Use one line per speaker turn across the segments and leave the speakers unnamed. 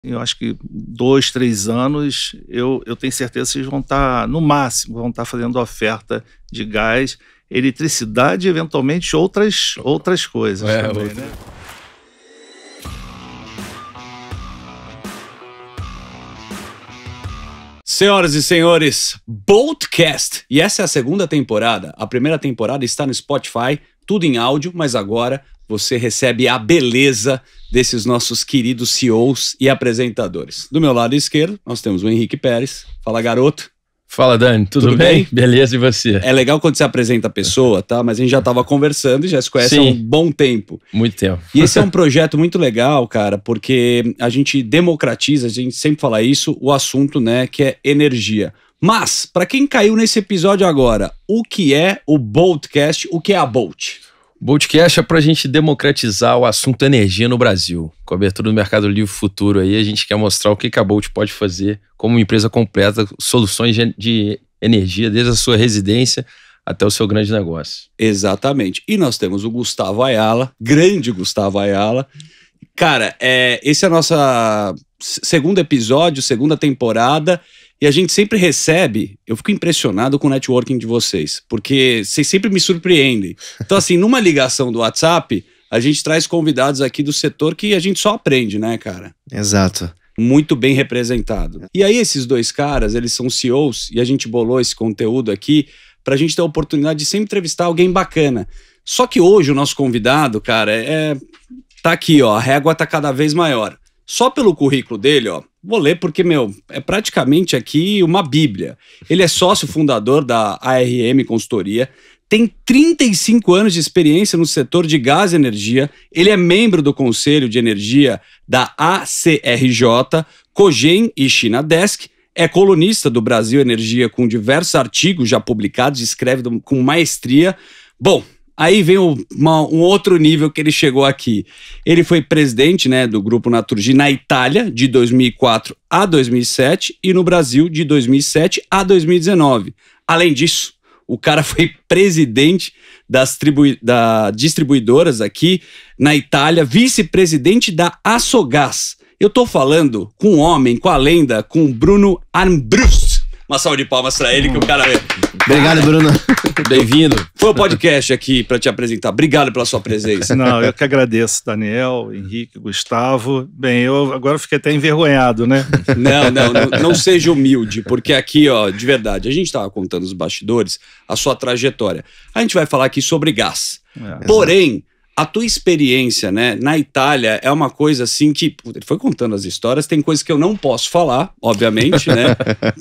Eu acho que 2, 3 anos, eu tenho certeza que vocês vão estar, no máximo, vão estar fazendo oferta de gás, eletricidade e, eventualmente, outras coisas também, né?
Senhoras e senhores, Boltcast. E essa é a segunda temporada. A primeira temporada está no Spotify, tudo em áudio, mas agora você recebe a beleza desses nossos queridos CEOs e apresentadores. Do meu lado esquerdo, nós temos o Henrique Pérez. Fala, garoto.
Fala, Dani. Tudo bem? Beleza, e você?
É legal quando você apresenta a pessoa, tá? Mas a gente já estava conversando e já se conhece há um bom tempo.
Muito tempo.
E esse é um projeto muito legal, cara, porque a gente democratiza, a gente sempre fala isso, o assunto, né, que é energia. Mas, para quem caiu nesse episódio agora, o que é o Boltcast? O que é a Bolt?
Boltcast é para a gente democratizar o assunto energia no Brasil. Com a abertura do Mercado Livre Futuro aí, a gente quer mostrar o que a Bolt pode fazer como uma empresa completa, soluções de energia, desde a sua residência até o seu grande negócio.
Exatamente. E nós temos o Gustavo Ayala, grande Gustavo Ayala. Cara, esse é a nossa segundo episódio, segunda temporada. E a gente sempre recebe, eu fico impressionado com o networking de vocês, porque vocês sempre me surpreendem. Então, assim, numa ligação do WhatsApp, a gente traz convidados aqui do setor que a gente só aprende, né, cara?
Exato.
Muito bem representado. E aí, esses dois caras, eles são CEOs, e a gente bolou esse conteúdo aqui pra gente ter a oportunidade de sempre entrevistar alguém bacana. Só que hoje o nosso convidado, cara, tá aqui, ó, a régua tá cada vez maior. Só pelo currículo dele, ó, vou ler porque, é praticamente aqui uma bíblia. Ele é sócio fundador da ARM Consultoria, tem 35 anos de experiência no setor de gás e energia, ele é membro do Conselho de Energia da ACRJ, Cogen e China Desk, é colunista do Brasil Energia com diversos artigos já publicados, escreve com maestria. Bom, aí vem um outro nível que ele chegou aqui. Ele foi presidente, né, do Grupo Naturgy na Itália, de 2004 a 2007, e no Brasil, de 2007 a 2019. Além disso, o cara foi presidente das distribuidoras aqui na Itália, vice-presidente da Açogás. Eu tô falando com um homem, com a lenda, com o Bruno Armbrust. Uma salva de palmas pra ele, que o cara...
Obrigado, Bruno.
Bem-vindo.
Foi o podcast aqui pra te apresentar. Obrigado pela sua presença.
Não, eu que agradeço, Daniel, Henrique, Gustavo. Bem, eu agora fiquei até envergonhado, né?
Não seja humilde, porque aqui, ó, de verdade, a gente tava contando os bastidores, a sua trajetória. A gente vai falar aqui sobre gás. Porém, a tua experiência, né, na Itália é uma coisa assim que... Ele foi contando as histórias, tem coisas que eu não posso falar, obviamente, né?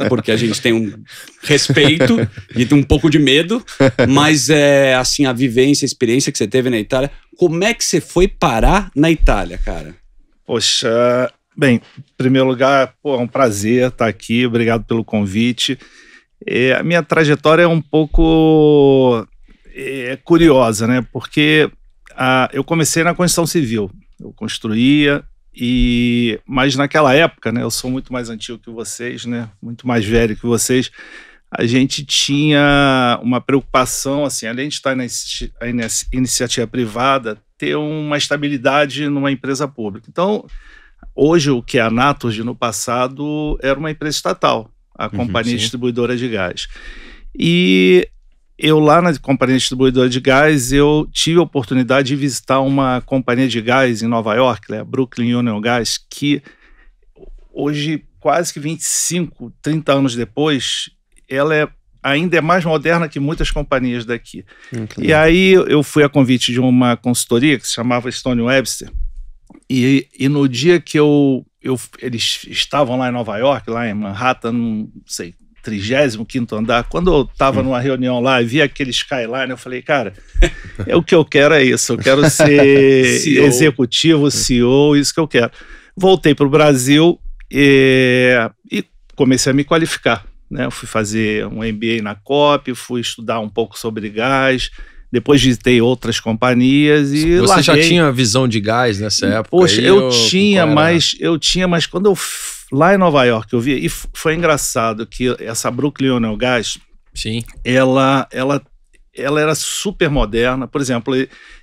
Porque a gente tem um respeito e um pouco de medo, mas assim, a vivência, a experiência que você teve na Itália. Como é que você foi parar na Itália, cara?
Poxa, bem, em primeiro lugar, é um prazer estar aqui, obrigado pelo convite. A minha trajetória é um pouco curiosa, né? Porque... eu comecei na construção civil, eu construía, mas naquela época, né, eu sou muito mais antigo que vocês, né, muito mais velho que vocês, a gente tinha uma preocupação, assim, além de estar na iniciativa privada, ter uma estabilidade numa empresa pública. Então, hoje o que é a Naturgy no passado era uma empresa estatal, a Companhia Distribuidora de Gás. E eu lá na Companhia Distribuidora de Gás, eu tive a oportunidade de visitar uma companhia de gás em Nova York, a Brooklyn Union Gas, que hoje, quase que 25, 30 anos depois, ela ainda é mais moderna que muitas companhias daqui. E aí eu fui a convite de uma consultoria que se chamava Stone Webster, e no dia que eles estavam lá em Nova York, lá em Manhattan, não sei, 35º andar, quando eu estava numa reunião lá e vi aquele skyline, eu falei, cara, o que eu quero é isso, eu quero ser executivo, CEO, isso que eu quero. Voltei para o Brasil e comecei a me qualificar, né? Eu fui fazer um MBA na COP, fui estudar um pouco sobre gás, depois visitei outras companhias e
Você
larguei.
já tinha visão de gás nessa época?
Poxa, eu tinha, mas quando eu lá em Nova York, eu vi, e foi engraçado que essa Brooklyn Union Gas,
sim,
ela era super moderna. Por exemplo,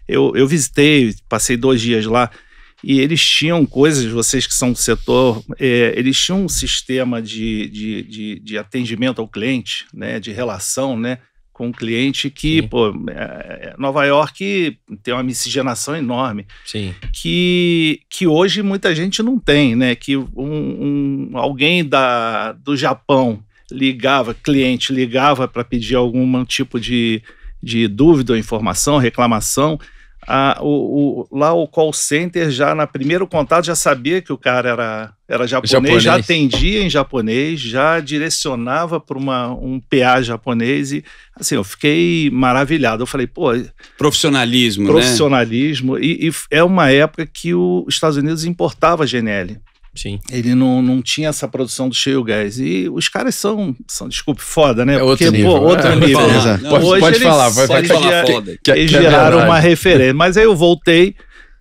eu visitei, passei 2 dias lá, e eles tinham coisas, vocês que são do setor, eles tinham um sistema de atendimento ao cliente, né, de relação, né, com o cliente que, pô, Nova York tem uma miscigenação enorme.
Sim.
Que hoje muita gente não tem, né? Que alguém do Japão cliente ligava para pedir algum tipo de dúvida ou informação, reclamação. Lá o call center já no primeiro contato já sabia que o cara era japonês, já atendia em japonês, já direcionava para um PA japonês e assim, eu fiquei maravilhado. Eu falei, pô...
Profissionalismo,
né? E é uma época que os Estados Unidos importava GNL.
Sim.
Ele não tinha essa produção do shale gas. E os caras são desculpe, foda, né?
Outro nível.
Outro nível.
Pode falar, pode falar
foda. Eles geraram uma referência. Mas aí eu voltei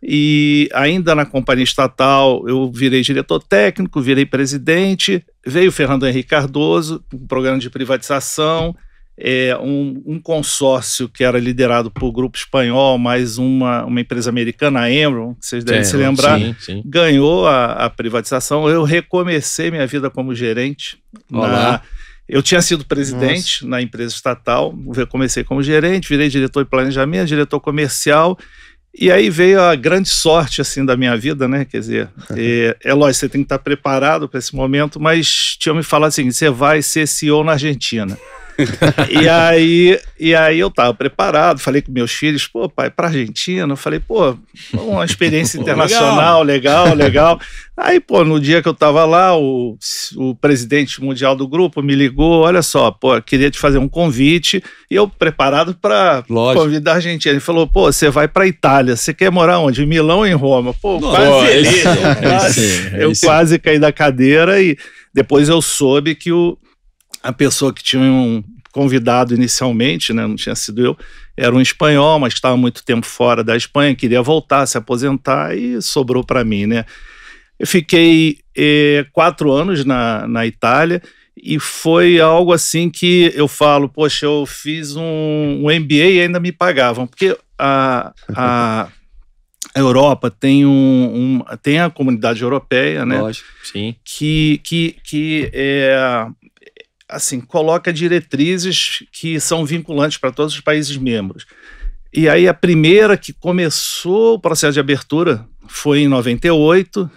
e ainda na companhia estatal eu virei diretor técnico, virei presidente, veio o Fernando Henrique Cardoso, um programa de privatização, um consórcio que era liderado por grupo espanhol, mais uma empresa americana, a Enron, que vocês devem se lembrar, sim. Ganhou a privatização. Eu recomecei minha vida como gerente. Eu tinha sido presidente na empresa estatal, comecei como gerente, virei diretor de planejamento, diretor comercial, e aí veio a grande sorte assim da minha vida, né? Quer dizer, lógico, você tem que estar preparado para esse momento, mas tinham me falado assim, você vai ser CEO na Argentina. e aí eu tava preparado, falei com meus filhos, pô, pai, pra Argentina, eu falei, pô, uma experiência internacional, legal. Aí, pô, no dia que eu tava lá, o presidente mundial do grupo me ligou, olha só, pô, queria te fazer um convite, e eu preparado pra convidar a Argentina. Ele falou, pô, você vai pra Itália, você quer morar onde? Em Milão ou em Roma? Pô, eu quase caí da cadeira, e depois eu soube que a pessoa que tinha convidado inicialmente, né, não tinha sido eu, era um espanhol, mas estava muito tempo fora da Espanha, queria voltar, se aposentar, e sobrou para mim, né? Eu fiquei 4 anos na Itália, e foi algo assim que eu falo, poxa, eu fiz um MBA e ainda me pagavam, porque a Europa tem tem a comunidade europeia, né?
Lógico, sim.
Que assim, coloca diretrizes que são vinculantes para todos os países membros. E aí a primeira que começou o processo de abertura foi em 98,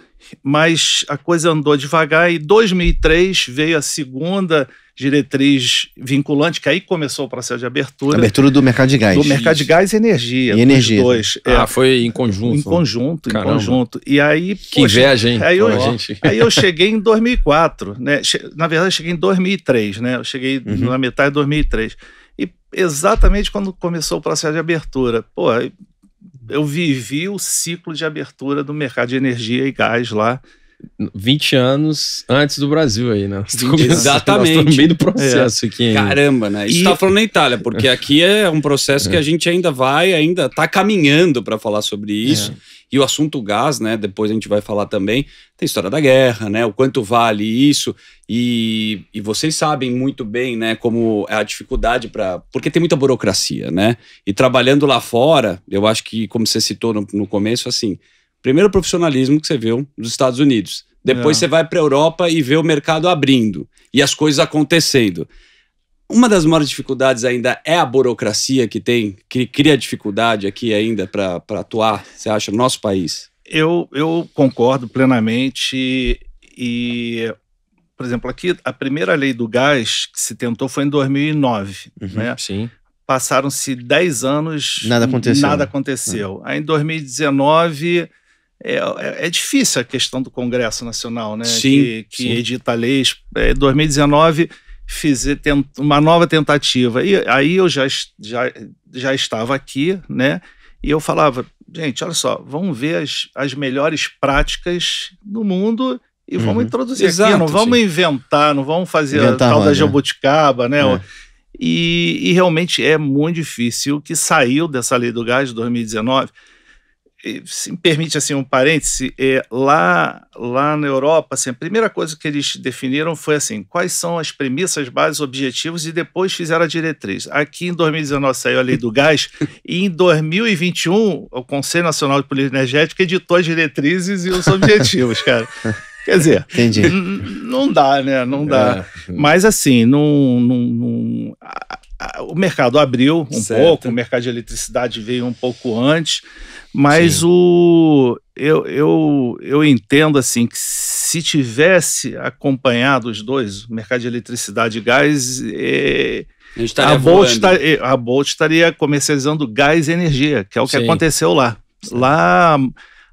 mas a coisa andou devagar, e em 2003 veio a segunda diretriz vinculante, que aí começou o processo de abertura.
Abertura do mercado de gás.
Do mercado de gás e energia.
E energia.
Dois.
Foi em conjunto.
Em conjunto. E aí...
Que inveja, hein?
Aí eu cheguei em 2004, né? Na verdade, eu cheguei em 2003, né? Eu cheguei na metade de 2003. E exatamente quando começou o processo de abertura, pô, eu vivi o ciclo de abertura do mercado de energia e gás lá.
20 anos antes do Brasil aí, né?
Exatamente.
Nós no meio do processo aqui ainda.
Caramba, né? Isso tá falando na Itália, porque aqui é um processo que a gente ainda tá caminhando para falar sobre isso. E o assunto gás, né? Depois a gente vai falar também. Tem a história da guerra, né? O quanto vale isso. E vocês sabem muito bem, né? Como é a dificuldade porque tem muita burocracia, né? E trabalhando lá fora, eu acho que, como você citou no começo, assim... Primeiro, o profissionalismo que você viu nos Estados Unidos. Depois você vai para a Europa e vê o mercado abrindo e as coisas acontecendo. Uma das maiores dificuldades ainda é a burocracia que cria dificuldade aqui ainda para atuar, você acha, no nosso país?
Eu concordo plenamente e, por exemplo, aqui a primeira lei do gás que se tentou foi em 2009, né?
Sim.
Passaram-se 10 anos,
nada
aconteceu. Aí em 2019... É difícil a questão do Congresso Nacional, né?
Sim,
que edita leis. Em 2019 fiz uma nova tentativa. E aí eu já estava aqui, né? E eu falava, gente, olha só, vamos ver as melhores práticas do mundo e vamos introduzir aqui. Não vamos inventar, não vamos fazer a tal da jabuticaba, né? E realmente é muito difícil. O que saiu dessa lei do gás de 2019... se me permite assim, um parêntese, lá na Europa, assim, a primeira coisa que eles definiram foi assim, quais são as premissas, bases, objetivos, e depois fizeram a diretriz. Aqui em 2019 saiu a Lei do Gás, e em 2021 o Conselho Nacional de Política Energética editou as diretrizes e os objetivos, cara. Quer dizer,
entendi.
Não dá, né? Não dá. Mas assim, o mercado abriu um pouco, o mercado de eletricidade veio um pouco antes, mas eu entendo assim que se tivesse acompanhado os dois, o mercado de eletricidade e gás, a Bolt estaria comercializando gás e energia, que é o que aconteceu lá. Lá,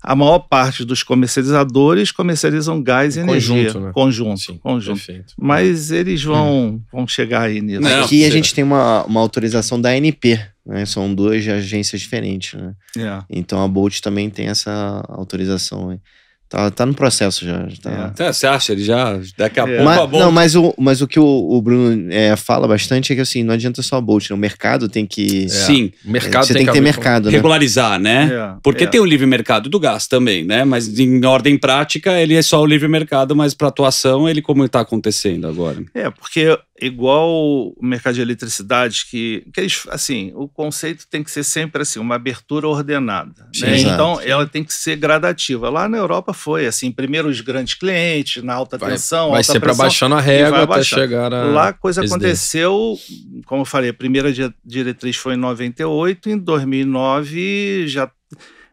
a maior parte dos comercializadores comercializam gás e energia.
Né?
Conjunto.
Perfeito.
Mas eles vão chegar aí nisso.
Aqui a gente tem uma autorização da ANP, né? São duas agências diferentes, né? Então a Bolt também tem essa autorização aí. Tá no processo já.
Você acha? Ele já daqui a pouco a Bolt...
Não, mas o que o Bruno fala bastante é que assim, não adianta só a Bolt, né? O mercado tem que...
Sim,
o mercado
você tem que ter mercado, né?
Regularizar, né? Porque tem o livre mercado do gás também, né? Mas em ordem prática, ele é só o livre mercado, mas para atuação, ele como está acontecendo agora?
Porque igual o mercado de eletricidade, que eles, assim, o conceito tem que ser sempre assim, uma abertura ordenada, né? Então, ela tem que ser gradativa. Lá na Europa foi assim, primeiro os grandes clientes, na alta tensão,
vai
alta
sempre
pressão,
abaixando a régua até chegar a...
Lá a coisa aconteceu, como eu falei, a primeira diretriz foi em 98, em 2009 já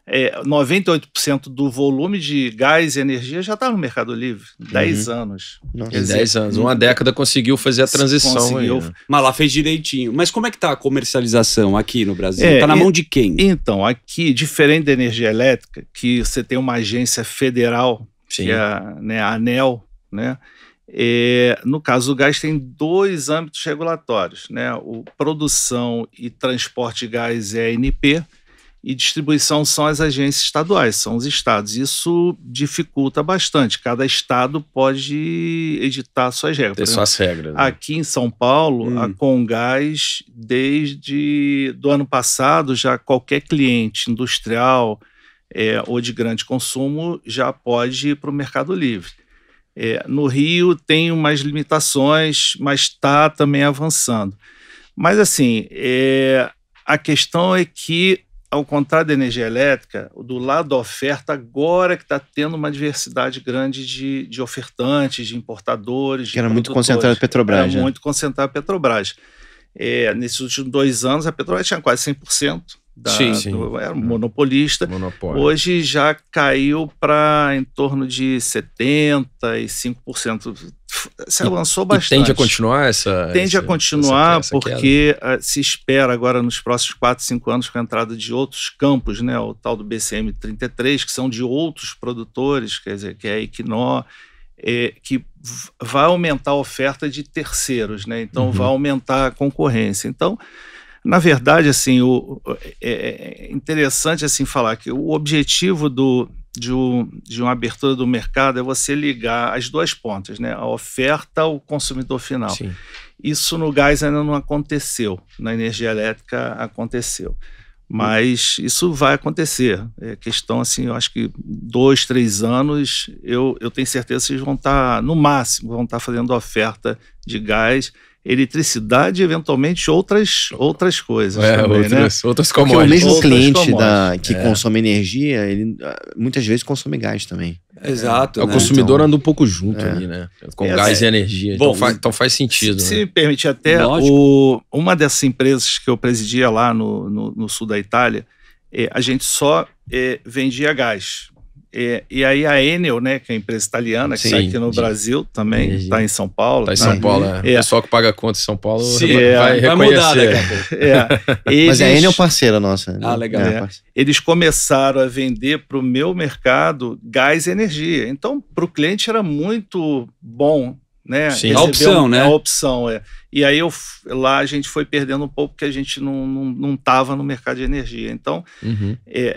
98% do volume de gás e energia já está no Mercado Livre. 10 anos.
Em 10 anos. Uma década conseguiu fazer a transição. Aí, né?
Mas lá fez direitinho. Mas como é que tá a comercialização aqui no Brasil? Tá na mão de quem?
Então, aqui, diferente da energia elétrica, que você tem uma agência federal, que é a ANEEL, né? No caso do gás, tem 2 âmbitos regulatórios, né? Produção e transporte de gás é a ANP, e distribuição são as agências estaduais, são os estados. Isso dificulta bastante. Cada estado pode editar suas regras.
Ter suas regras. Né?
Aqui em São Paulo, a Comgás, desde do ano passado, já qualquer cliente industrial ou de grande consumo já pode ir para o Mercado Livre. No Rio tem umas limitações, mas está também avançando. Mas assim, a questão é que, ao contrário da energia elétrica, do lado da oferta, agora que está tendo uma diversidade grande de ofertantes, de importadores,
que era muito concentrado a Petrobras.
Era muito concentrado a Petrobras. Nesses últimos 2 anos, a Petrobras tinha quase 100%. Era um monopolista. Hoje já caiu para em torno de 75%. Se avançou bastante.
Tende a continuar
Tende a continuar porque se espera agora nos próximos 4, 5 anos com a entrada de outros campos, né? O tal do BCM33, que são de outros produtores, quer dizer, que é a Equinor, que vai aumentar a oferta de terceiros, né? Então vai aumentar a concorrência. Então, na verdade, assim, é interessante assim falar que o objetivo de uma abertura do mercado é você ligar as 2 pontas, né? A oferta ao consumidor final. Sim. Isso no gás ainda não aconteceu, na energia elétrica aconteceu. Mas isso vai acontecer. É questão, assim, eu acho que 2, 3 anos, eu tenho certeza que vocês vão estar, no máximo, vão estar fazendo oferta de gás, eletricidade e eventualmente outras coisas também,
outras commodities.
Porque o mesmo cliente que consome energia, ele muitas vezes consome gás também.
Exato.
O consumidor anda um pouco junto ali, né? Com gás e energia. Bom, então faz sentido.
Se me permite, até uma dessas empresas que eu presidia lá no sul da Itália, a gente só vendia gás. E aí a Enel, né, que é a empresa italiana, que está aqui no Brasil também, está em São Paulo.
Está em São Paulo, O pessoal que paga conta em São Paulo vai reconhecer.
Mudar daqui a pouco.
Mas a Enel é parceira nossa.
Legal.
Eles começaram a vender para o meu mercado gás e energia. Então, para o cliente era muito bom, né?
A opção, né?
A opção, E aí lá a gente foi perdendo um pouco porque a gente não estava no mercado de energia. Então,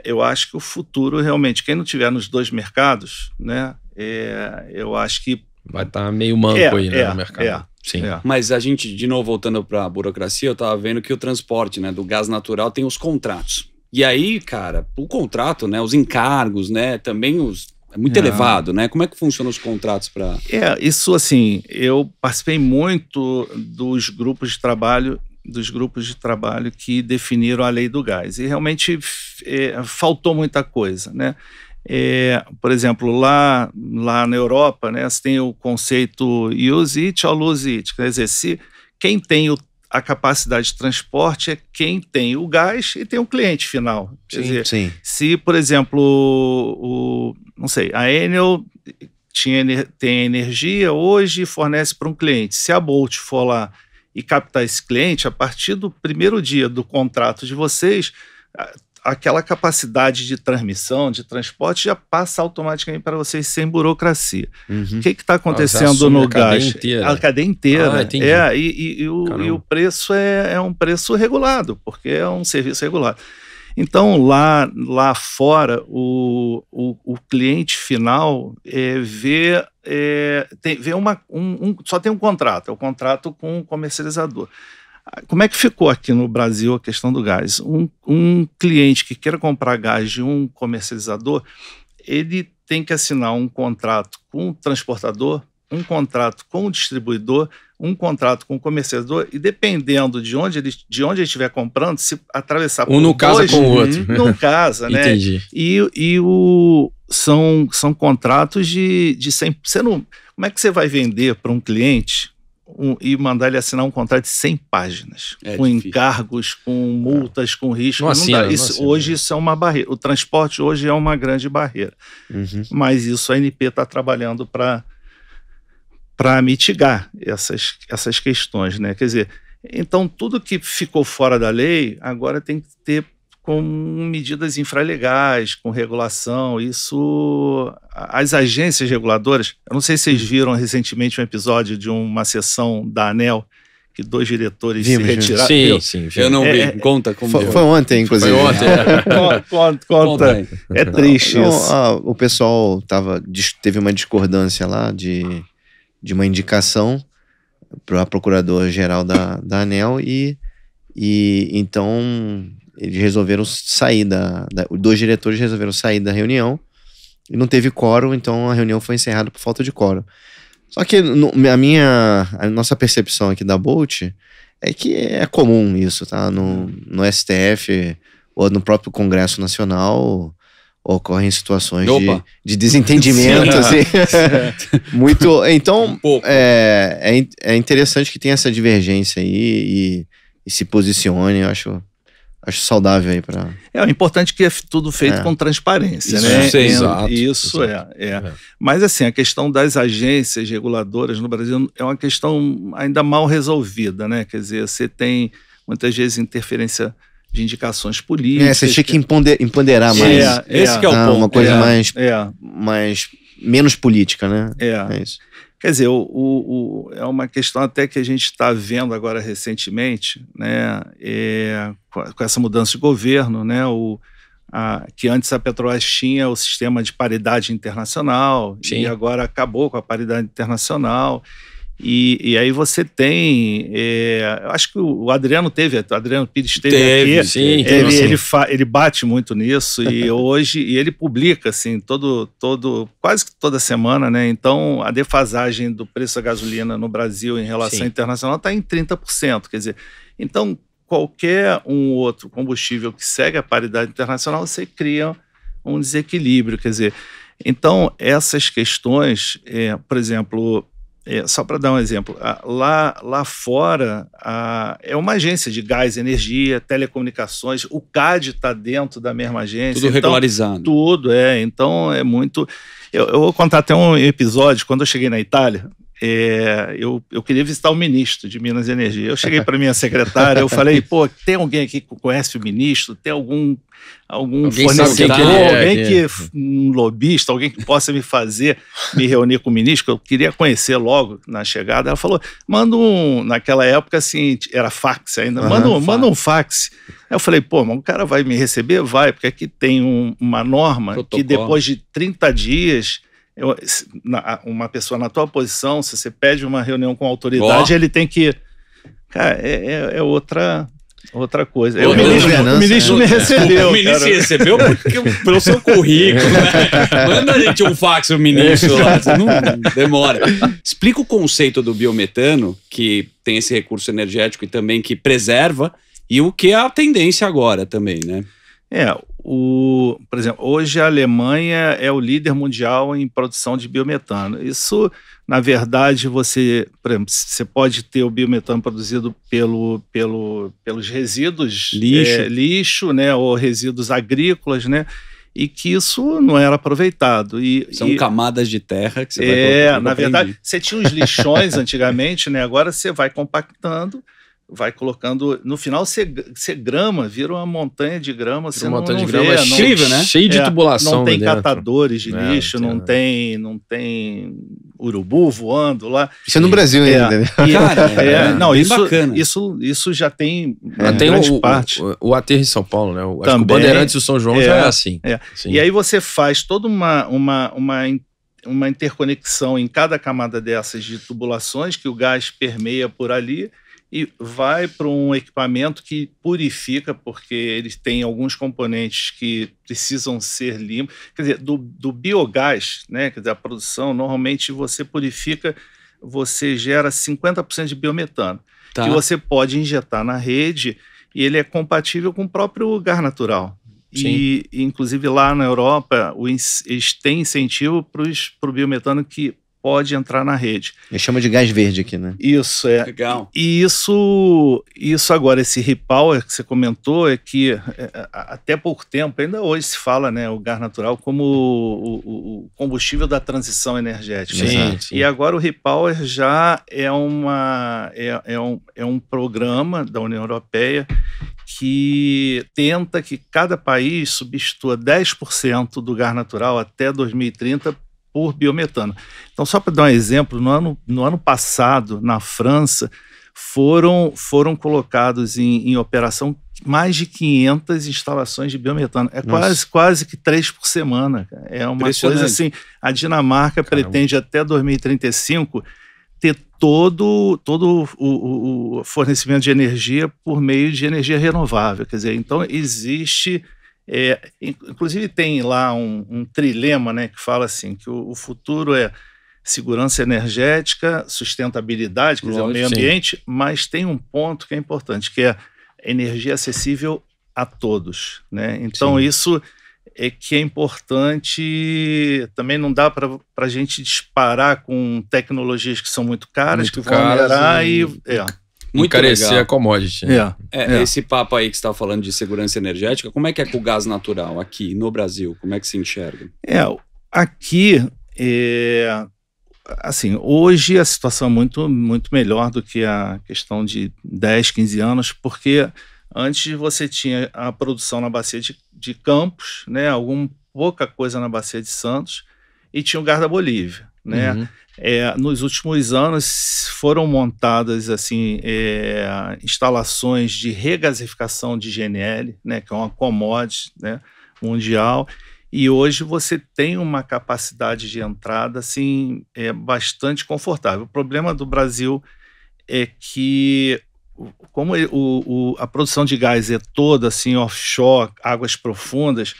eu acho que o futuro realmente, quem não tiver nos 2 mercados, né? Eu acho que
vai estar meio manco aí, né, no mercado.
Sim. Mas a gente, de novo, voltando para a burocracia, eu estava vendo que o transporte, né, do gás natural tem os contratos. E aí, cara, o contrato, né, os encargos, né, também é muito elevado, né? Como é que funcionam os contratos para...
Isso assim, eu participei muito dos grupos de trabalho que definiram a lei do gás. E realmente faltou muita coisa, né? Por exemplo, lá na Europa, né, você tem o conceito use it or lose it. Quer dizer, quem tem a capacidade de transporte é quem tem o gás e tem o cliente final. Quer dizer, se, por exemplo, não sei, a Enel tem energia hoje e fornece para um cliente. Se a Bolt for lá e captar esse cliente, a partir do primeiro dia do contrato de vocês, aquela capacidade de transmissão, de transporte, já passa automaticamente para vocês sem burocracia. O que está acontecendo no gás? A cadeia inteira. E o preço é um preço regulado, porque é um serviço regulado. Então, lá fora, o cliente final só tem um contrato, é o contrato com o comercializador. Como é que ficou aqui no Brasil a questão do gás? Um cliente que queira comprar gás de um comercializador, ele tem que assinar um contrato com o transportador, um contrato com o distribuidor, um contrato com o comercializador, e dependendo de onde ele estiver comprando, se atravessar por
não casa com o outro.
Não casa, né?
Entendi.
São contratos de 100%. Como é que você vai vender para um cliente e mandar ele assinar um contrato de 100 páginas, com difícil. Encargos, com multas, com risco? Hoje isso é uma barreira. O transporte hoje é uma grande barreira. Mas isso a ANP está trabalhando para mitigar essas questões, né? Quer dizer, então tudo que ficou fora da lei agora tem que ter com medidas infralegais, com regulação. Isso, as agências reguladoras, eu não sei se vocês viram recentemente um episódio de uma sessão da ANEEL, que 2 diretores se retiraram.
Sim. Eu não vi. Conta como
foi ontem, inclusive.
Foi ontem.
Conta. É triste isso.
O pessoal teve uma discordância lá de uma indicação para a procuradora-geral da ANEEL e então eles resolveram sair os 2 diretores resolveram sair da reunião e não teve quórum, então a reunião foi encerrada por falta de quórum. Só que a nossa percepção aqui da Bolt é que é comum isso, tá? No STF ou no próprio Congresso Nacional ocorrem situações de desentendimento, assim, muito. Então, é interessante que tenha essa divergência aí e se posicione. Eu acho saudável aí para.
O importante é que é tudo feito com transparência,
isso,
né?
Exato.
Isso é. Mas assim, a questão das agências reguladoras no Brasil é uma questão ainda mal resolvida, né? Quer dizer, você tem muitas vezes interferência de indicações políticas.
Você tinha que empoderar mais.
Esse que é o ponto.
Uma coisa mais menos política, né?
É isso. Quer dizer, é uma questão até que a gente está vendo agora recentemente, né? Com essa mudança de governo, né? Que antes a Petrobras tinha o sistema de paridade internacional. Sim. E agora acabou com a paridade internacional. E aí você tem, eu acho que o Adriano Pires esteve aqui,
sim,
ele bate muito nisso e hoje, e ele publica assim, quase que toda semana, né? Então a defasagem do preço da gasolina no Brasil em relação ao internacional está em 30%, quer dizer, então qualquer outro combustível que segue a paridade internacional, você cria um desequilíbrio, quer dizer, então essas questões, por exemplo, só para dar um exemplo, lá fora é uma agência de gás, energia, telecomunicações, o CAD está dentro da mesma agência.
Tudo regularizado.
Tudo, então é muito... Eu vou contar até um episódio, quando eu cheguei na Itália, eu queria visitar o ministro de Minas e Energia. Eu cheguei para minha secretária, eu falei, tem alguém aqui que conhece o ministro? Tem algum fornecedor, um lobista, alguém que possa me reunir com o ministro? Eu queria conhecer logo na chegada. Ela falou, naquela época assim, era fax ainda, manda um fax. Aí eu falei, mas o cara vai me receber? Vai, porque aqui tem uma norma protocolo. Que depois de 30 dias... uma pessoa na tua posição, se você pede uma reunião com a autoridade, ele tem que... Cara, é outra... outra coisa.
Ô,
O ministro me recebeu.
O ministro recebeu pelo seu currículo, né? Manda a gente um fax pro ministro lá, não demora. Explica o conceito do biometano, que tem esse recurso energético e também que preserva, e o que é a tendência agora também, né?
Por exemplo, hoje a Alemanha é o líder mundial em produção de biometano. Isso, na verdade, por exemplo, você pode ter o biometano produzido pelos resíduos lixo, né, ou resíduos agrícolas, né, e que isso não era aproveitado.
São camadas de terra que você vai colocando.
Na verdade, você tinha os lixões antigamente, né, agora você vai compactando, vai colocando, no final você grama, vira uma montanha de grama, você não vê.
Incrível, né?
Cheio de tubulação.
Não tem catadores de lixo, não tem urubu voando lá.
Isso é no Brasil ainda, né?
Cara, não,
bem
isso,
bacana.
Isso já tem
tem
grande parte.
O aterro em São Paulo, né? Acho
Também,
que o Bandeirantes e o São João já é assim. Sim.
E aí você faz toda uma interconexão em cada camada dessas de tubulações, que o gás permeia por ali, e vai para um equipamento que purifica, porque eles têm alguns componentes que precisam ser limpos. Quer dizer, do biogás, né, quer dizer, a produção, normalmente você purifica, você gera 50% de biometano, que você pode injetar na rede, e ele é compatível com o próprio gás natural.
Sim.
E, inclusive, lá na Europa, eles têm incentivo para o biometano que pode entrar na rede.
Ele chama de gás verde aqui, né?
Isso,
Legal.
E isso agora, esse repower que você comentou, é que até pouco tempo, ainda hoje se fala, né, o gás natural como o combustível da transição energética.
Sim.
E agora o repower já é um programa da União Europeia que tenta que cada país substitua 10% do gás natural até 2030 por biometano. Então, só para dar um exemplo, no ano passado, na França, foram colocados em operação mais de 500 instalações de biometano. É quase que 3 por semana. É uma coisa assim. A Dinamarca pretende até 2035 ter todo o fornecimento de energia por meio de energia renovável. Quer dizer, então existe... inclusive tem lá um trilema, né, que fala assim, que o futuro é segurança energética, sustentabilidade, quer dizer, o meio ambiente, mas tem um ponto que é importante, que é energia acessível a todos, né? Então isso é que é importante. Também não dá para a gente disparar com tecnologias que são muito caras, que vão onerar
muito
encarecer
legal.
A commodity.
Esse papo aí que você estava falando de segurança energética, como é que é com o gás natural aqui no Brasil? Como é que se enxerga?
Aqui, assim, hoje a situação é muito, muito melhor do que a questão de 10, 15 anos, porque antes você tinha a produção na bacia de Campos, né, pouca coisa na bacia de Santos, e tinha o gás da Bolívia, né?
Uhum.
Nos últimos anos foram montadas assim, instalações de regasificação de GNL, né, que é uma commodity, né, mundial, e hoje você tem uma capacidade de entrada assim, bastante confortável. O problema do Brasil é que, como a produção de gás é toda assim, offshore, águas profundas,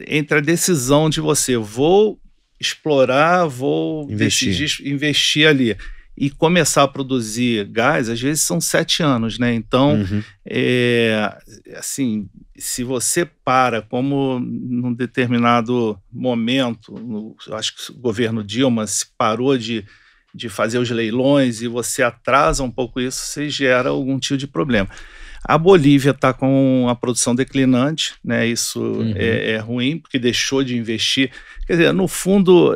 entre a decisão de você vou explorar, vou investir ali e começar a produzir gás, às vezes são 7 anos, né? Então, assim, se você como num determinado momento, eu acho que o governo Dilma se parou de fazer os leilões e você atrasa um pouco isso, você gera algum tipo de problema. A Bolívia está com a produção declinante, né? Isso é ruim, porque deixou de investir. Quer dizer, no fundo,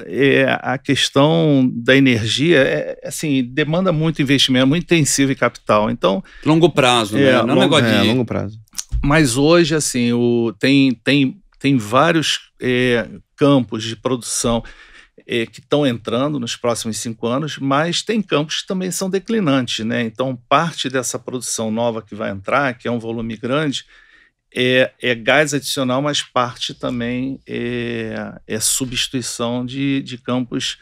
a questão da energia assim, demanda muito investimento, muito intensivo em capital. Então,
longo prazo, né? Não é um negócio de
longo prazo.
Mas hoje, assim, tem vários campos de produção que estão entrando nos próximos 5 anos, mas tem campos que também são declinantes, né? Então, parte dessa produção nova que vai entrar, que é um volume grande, é gás adicional, mas parte também é substituição de campos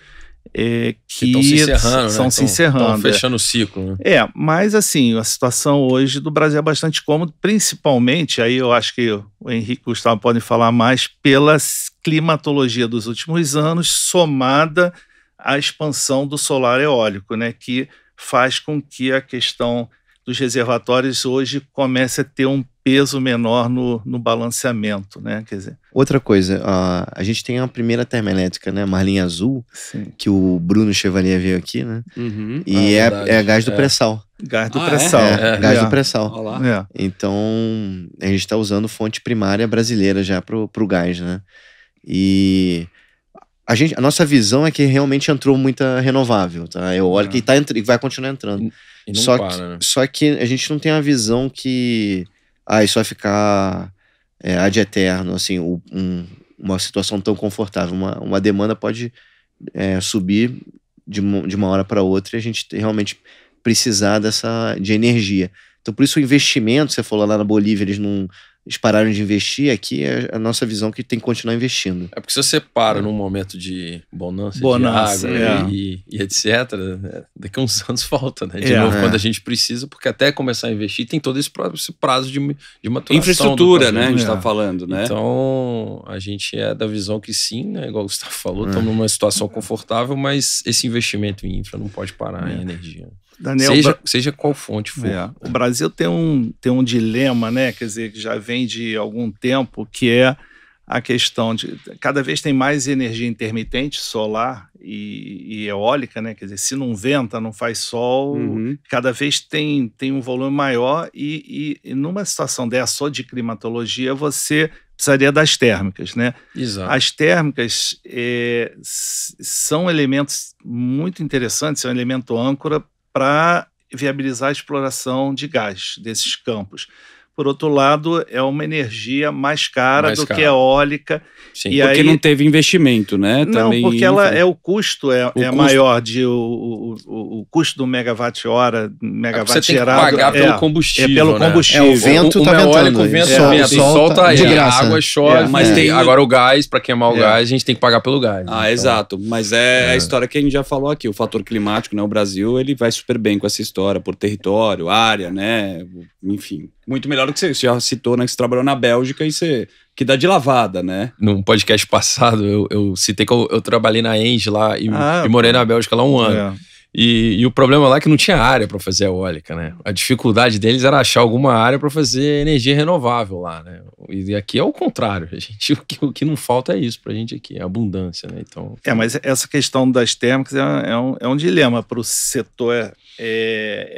que
estão se encerrando,
estão
né?
se encerrando.
Estão fechando o ciclo, né?
Mas assim, a situação hoje do Brasil é bastante cômoda, principalmente, aí eu acho que o Henrique e o Gustavo podem falar mais, pela climatologia dos últimos anos, somada à expansão do solar eólico, né? Que faz com que a questão dos reservatórios hoje comece a ter um peso menor no balanceamento, né? Quer dizer,
outra coisa, a gente tem a primeira termoelétrica, né, Marlim Azul,
sim,
que o Bruno Chevalier veio aqui, né?
Uhum.
E
verdade.
é gás do pré-sal.
gás do
Ah,
pré-sal.
Gás do pré-sal.
Olha lá.
Então, a gente está usando fonte primária brasileira já pro gás, né? E a nossa visão é que realmente entrou muita renovável, tá? Eólica e vai continuar entrando.
E não para, né?
Só que a gente não tem a visão que isso vai ficar ad eterno, assim, uma situação tão confortável. Uma demanda pode subir de uma hora para outra e a gente realmente precisar de energia. Então, por isso o investimento, você falou lá na Bolívia, eles pararam de investir, aqui é a nossa visão que tem que continuar investindo.
É porque se você para num momento de bonança de
Bonança,
água e etc., daqui a uns anos volta, né? De novo, quando a gente precisa, porque até começar a investir tem todo esse prazo de maturação.
Infraestrutura, né? A gente tá falando, né?
Então, a gente é da visão que sim, né? Igual o Gustavo falou, estamos numa situação confortável, mas esse investimento em infra não pode parar em energia.
Daniel,
seja qual fonte for.
O Brasil tem um dilema, né? Quer dizer, que já vem de algum tempo, que é a questão de cada vez tem mais energia intermitente, solar e eólica, né? Quer dizer, se não venta, não faz sol, cada vez tem um volume maior e numa situação dessa ou de climatologia, você precisaria das térmicas, né?
Exato.
As térmicas são elementos muito interessantes, são um elemento âncora para viabilizar a exploração de gás desses campos. Por outro lado, é uma energia mais cara do que a eólica.
Sim, e porque aí, não teve investimento, né?
Não,
também,
porque o custo é maior, o custo do megawatt-hora, megawatt
você
gerado.
Você tem que pagar pelo combustível,
pelo combustível.
O vento tá ventando.
O vento solta
de graça.
A água chove.
Mas tem...
Agora o gás, para queimar o gás, a gente tem que pagar pelo gás.
Então. Exato. Mas é a história que a gente já falou aqui. O fator climático, né? O Brasil, ele vai super bem com essa história, por território, área, né? Enfim, muito melhor do que você já citou, né? Que você trabalhou na Bélgica e você... que dá de lavada, né?
Num podcast passado, eu citei que eu trabalhei na Engie lá e morei na Bélgica lá um ano. E o problema lá é que não tinha área para fazer eólica, né? A dificuldade deles era achar alguma área para fazer energia renovável lá, né? E aqui é o contrário. O que não falta é isso pra gente aqui, é abundância, né? Então,
mas essa questão das térmicas é um dilema para o setor,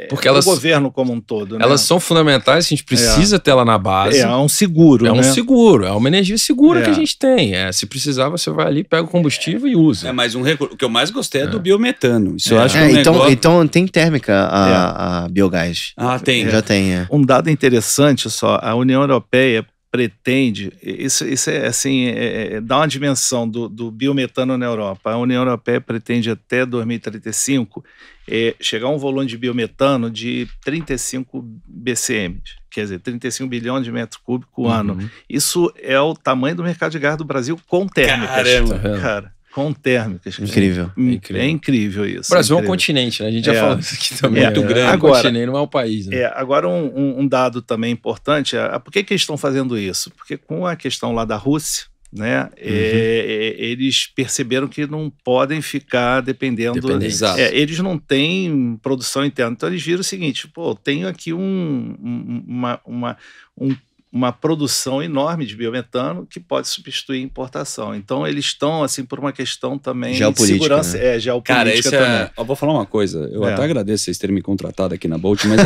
porque elas,
o governo como um todo, né?
Elas são fundamentais, a gente precisa ter ela na base.
É um seguro,
né?
Um
seguro, é uma energia segura que a gente tem. Se precisar, você vai ali, pega o combustível e usa.
Mas o que eu mais gostei é do biometano. Isso eu acho que
então tem térmica a biogás.
Tem.
Já tem,
Um dado interessante só, a União Europeia pretende, isso é assim, dá uma dimensão do biometano na Europa. A União Europeia pretende até 2035 chegar a um volume de biometano de 35 BCM, quer dizer, 35 bilhões de metros cúbicos ano. Isso é o tamanho do mercado de gás do Brasil com térmicas.
Caramba,
cara. Com térmicas.
Incrível.
É incrível isso.
O Brasil é um continente, né? A gente já falou isso aqui também.
Muito grande.
Agora,
um continente, não é um país. Né?
Agora, um dado também importante, por que eles estão fazendo isso? Porque com a questão lá da Rússia, né, eles perceberam que não podem ficar dependendo. Eles não têm produção interna. Então, eles viram o seguinte, tenho aqui uma produção enorme de biometano que pode substituir a importação. Então, eles estão, assim, por uma questão também de segurança.
Né?
Geopolítica também.
Eu vou falar uma coisa, eu até agradeço vocês terem me contratado aqui na Bolt, mas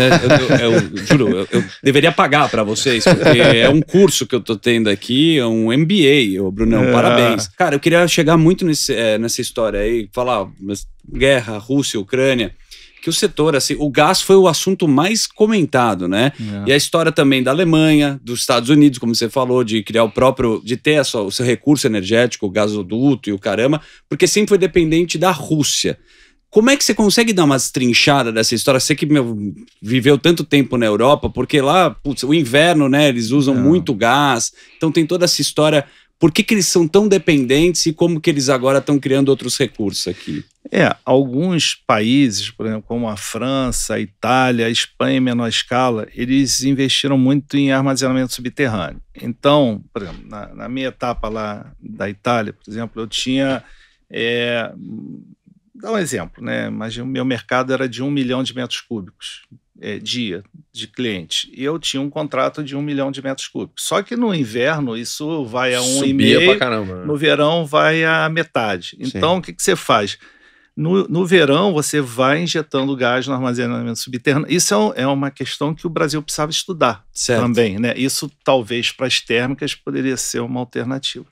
eu juro, eu deveria pagar para vocês, porque é um curso que eu tô tendo aqui, é um MBA, Brunão, parabéns. Cara, eu queria chegar muito nessa história aí, falar guerra, Rússia, Ucrânia, que o setor, assim, o gás foi o assunto mais comentado, né? E a história também da Alemanha, dos Estados Unidos, como você falou, de criar de ter o seu recurso energético, o gasoduto e o caramba, porque sempre foi dependente da Rússia. Como é que você consegue dar umas trinchadas dessa história? Você que viveu tanto tempo na Europa, porque lá, o inverno, né, eles usam muito gás, então tem toda essa história Por que eles são tão dependentes e como que eles agora estão criando outros recursos aqui?
Alguns países, por exemplo, como a França, a Itália, a Espanha em menor escala, eles investiram muito em armazenamento subterrâneo. Então, por exemplo, na minha etapa lá da Itália, por exemplo, eu tinha... Dá um exemplo, né? Mas o meu mercado era de 1 milhão de metros cúbicos dia de cliente. E eu tinha um contrato de 1 milhão de metros cúbicos. Só que no inverno isso vai a 1,5,
pra caramba, né?
No verão vai a metade. Então, o que você faz? No verão, você vai injetando gás no armazenamento subterrâneo. Isso é uma questão que o Brasil precisava estudar também, né? Isso, talvez, para as térmicas, poderia ser uma alternativa.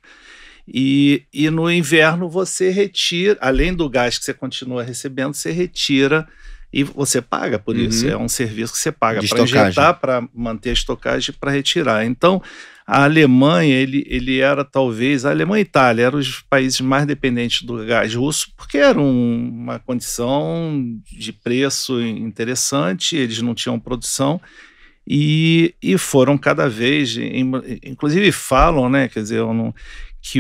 E no inverno, você retira, além do gás que você continua recebendo, você retira e você paga por isso. É um serviço que você paga para injetar, para manter a estocagem, para retirar. Então, a Alemanha, ele era talvez... A Alemanha e a Itália eram os países mais dependentes do gás russo, porque era uma condição de preço interessante, eles não tinham produção, e foram cada vez... Inclusive falam, né, quer dizer, que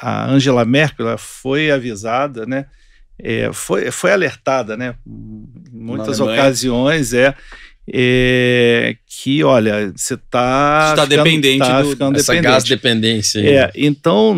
a Angela Merkel, ela foi avisada, né? Foi alertada, né? Em muitas ocasiões, que, olha, você está
dependente
dessa gás dependência.
Então,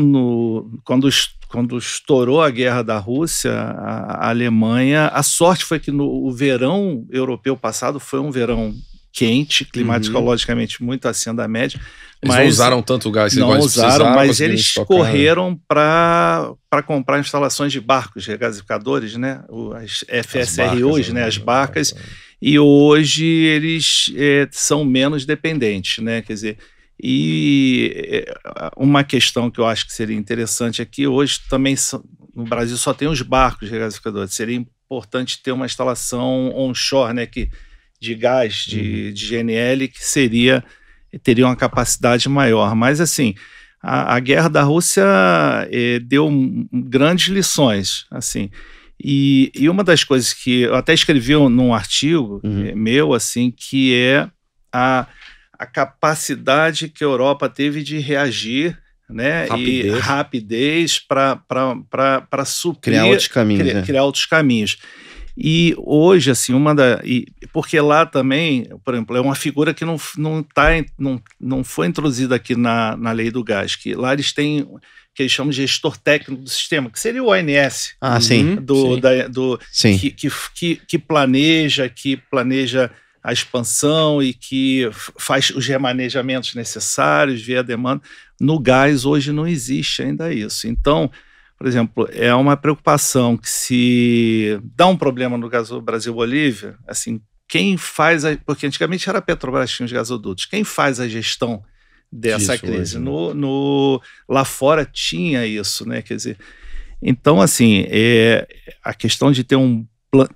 quando estourou a guerra da Rússia, a Alemanha, a sorte foi que o verão europeu passado foi um verão quente, climatologicamente muito acima da média.
Eles não usaram tanto gás que
não usaram, mas eles correram para comprar instalações de barcos regasificadores, né? As FSRUs, né? As barcas, e hoje eles são menos dependentes, né? Quer dizer, e uma questão que eu acho que seria interessante aqui, hoje também no Brasil só tem os barcos regasificadores, seria importante ter uma instalação onshore, né? De gás, de GNL, que teria uma capacidade maior. Mas, assim, a guerra da Rússia deu grandes lições, assim. E uma das coisas que eu até escrevi num artigo meu, assim, que é a capacidade que a Europa teve de reagir, né? Rapidez para suprir...
Criar outros caminhos.
Criar outros caminhos. E hoje, assim, porque lá também, por exemplo, é uma figura que não foi introduzida aqui na lei do gás, que lá eles têm, que eles chamam de gestor técnico do sistema, que seria o ONS.
Sim.
Que planeja a expansão e que faz os remanejamentos necessários via demanda. No gás, hoje, não existe ainda isso. Então, por exemplo, é uma preocupação que se dá um problema no gasoduto Brasil-Bolívia, assim, quem faz... Porque antigamente era a Petrobras, tinha os gasodutos. Quem faz a gestão dessa crise? Lá fora tinha isso, né? Quer dizer, então, assim, a questão de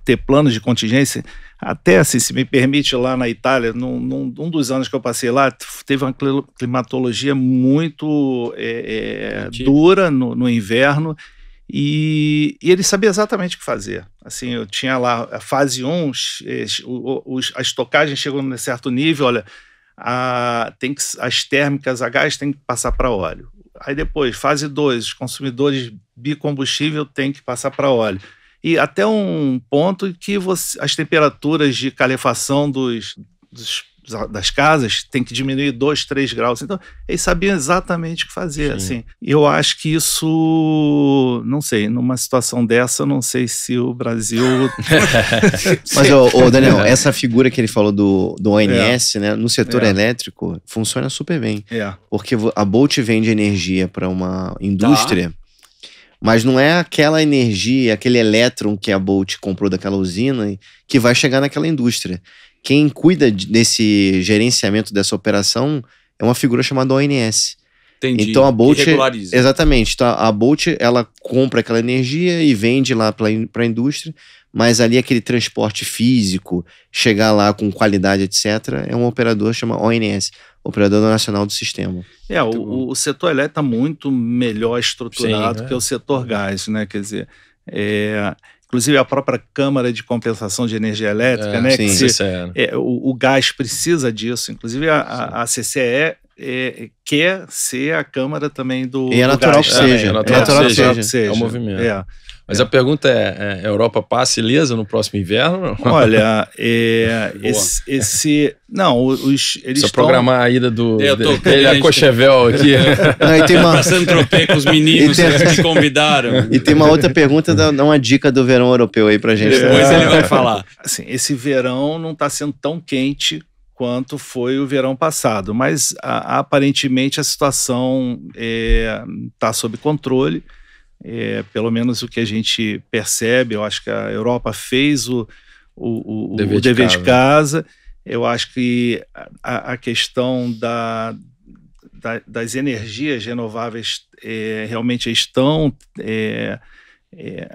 ter planos de contingência, até assim, se me permite, lá na Itália, num dos anos que eu passei lá, teve uma climatologia muito dura no inverno, e ele sabia exatamente o que fazer. Assim, eu tinha lá a fase 1, a estocagem chegou num certo nível, olha, as térmicas a gás tem que passar para óleo. Aí depois, fase 2, os consumidores bicombustível têm que passar para óleo. E até um ponto que as temperaturas de calefação das casas tem que diminuir 2, 3 graus. Então, eles sabiam exatamente o que fazer. Assim. E eu acho que isso, não sei, numa situação dessa, não sei se o Brasil...
Mas, Daniel, essa figura que ele falou do ONS, né, no setor elétrico, funciona super bem. Porque a Bolt vende energia para uma indústria... Mas não é aquela energia, aquele elétron que a Bolt comprou daquela usina que vai chegar naquela indústria. Quem cuida desse gerenciamento dessa operação é uma figura chamada ONS.
Entendi.
Então a Bolt...
regulariza.
Exatamente. Então a Bolt, ela compra aquela energia e vende lá para a indústria, mas ali aquele transporte físico, chegar lá com qualidade, etc., é um operador chamado ONS, Operador Nacional do Sistema.
O setor elétrico está muito melhor estruturado que o setor gás, né? Quer dizer, inclusive a própria Câmara de Compensação de Energia Elétrica, né?
sim.
Que o gás precisa disso. Inclusive a CCE quer ser a Câmara também do
E é natural
gás.
que seja.
É natural que seja. É o movimento. Mas a pergunta é: a Europa passa ilesa no próximo inverno?
Olha, eles
Precisa programar a ida dele a
gente-
Cochevel aqui.
Não, e tem uma,
Pra Saint-Tropez com os meninos
E tem-
que eles me convidaram.
e tem uma outra pergunta, dá uma dica do verão europeu aí pra gente.
Depois ele vai falar.
Assim, esse verão não está sendo tão quente quanto foi o verão passado, mas aparentemente a situação está sob controle. Pelo menos o que a gente percebe, eu acho que a Europa fez o dever de casa. Eu acho que a questão das energias renováveis realmente estão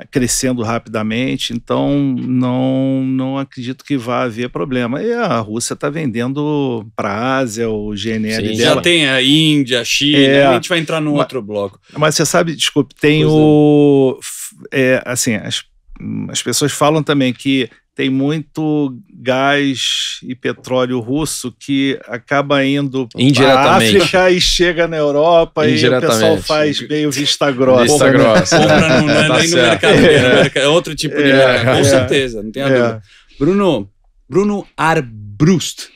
crescendo rapidamente, então não acredito que vá haver problema. E a Rússia está vendendo para a Ásia o GNL
Sim,
dela.
Já tem a Índia, a China, a gente vai entrar num outro bloco.
Mas você sabe, desculpe, tem assim, as pessoas falam também que tem muito gás e petróleo russo que acaba indo para a
Indiretamente.
África e chega na Europa e o pessoal faz meio vista grossa.
Vista
né?
grossa.
Compra não é
Tá
nem no
certo.
mercado, é outro tipo de mercado, com certeza, não tem a dúvida. Bruno Armbrust,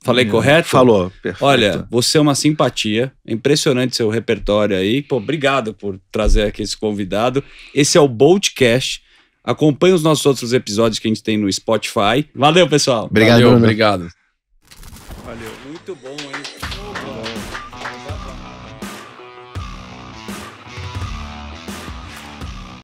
falei correto?
Falou, perfeito.
Olha, você é uma simpatia, é impressionante seu repertório aí. Pô, obrigado por trazer aqui esse convidado. Esse é o Boltcast. Acompanhe os nossos outros episódios que a gente tem no Spotify. Valeu, pessoal.
Obrigado,
Valeu,
Bruno.
obrigado.
Valeu.
Muito bom.